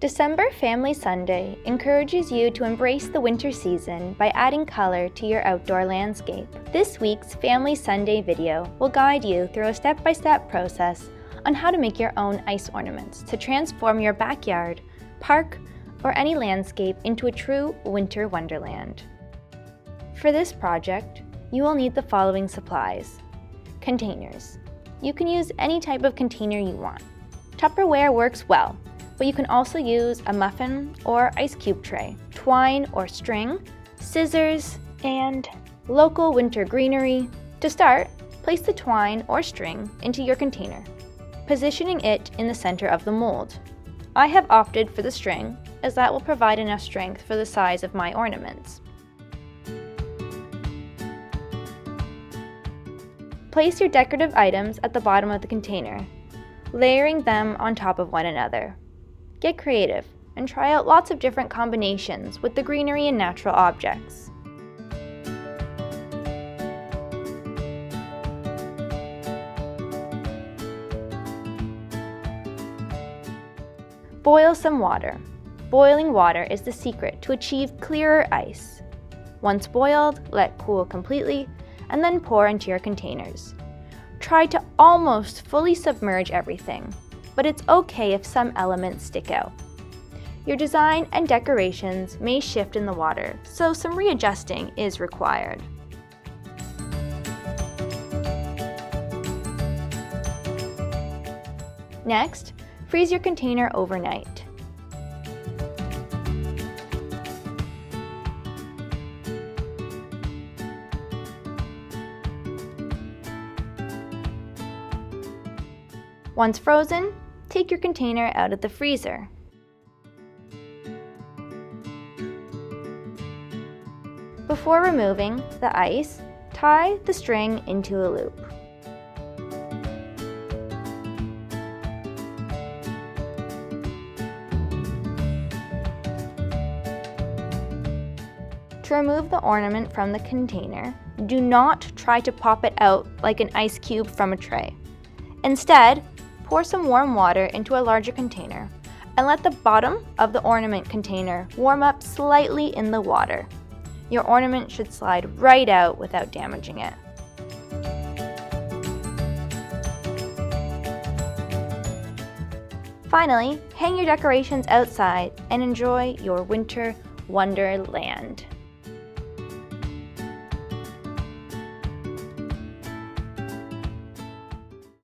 December Family Sunday encourages you to embrace the winter season by adding color to your outdoor landscape. This week's Family Sunday video will guide you through a step-by-step process on how to make your own ice ornaments to transform your backyard, park, or any landscape into a true winter wonderland. For this project, you will need the following supplies. Containers. You can use any type of container you want. Tupperware works well, but you can also use a muffin or ice cube tray, twine or string, scissors, and local winter greenery. To start, place the twine or string into your container, positioning it in the center of the mold. I have opted for the string as that will provide enough strength for the size of my ornaments. Place your decorative items at the bottom of the container, layering them on top of one another. Get creative and try out lots of different combinations with the greenery and natural objects. Boil some water. Boiling water is the secret to achieve clearer ice. Once boiled, let cool completely, and then pour into your containers. Try to almost fully submerge everything, but it's okay if some elements stick out. Your design and decorations may shift in the water, so some readjusting is required. Next, freeze your container overnight. Once frozen, take your container out of the freezer. Before removing the ice, tie the string into a loop. To remove the ornament from the container, do not try to pop it out like an ice cube from a tray. Instead, pour some warm water into a larger container and let the bottom of the ornament container warm up slightly in the water. Your ornament should slide right out without damaging it. Finally, hang your decorations outside and enjoy your winter wonderland.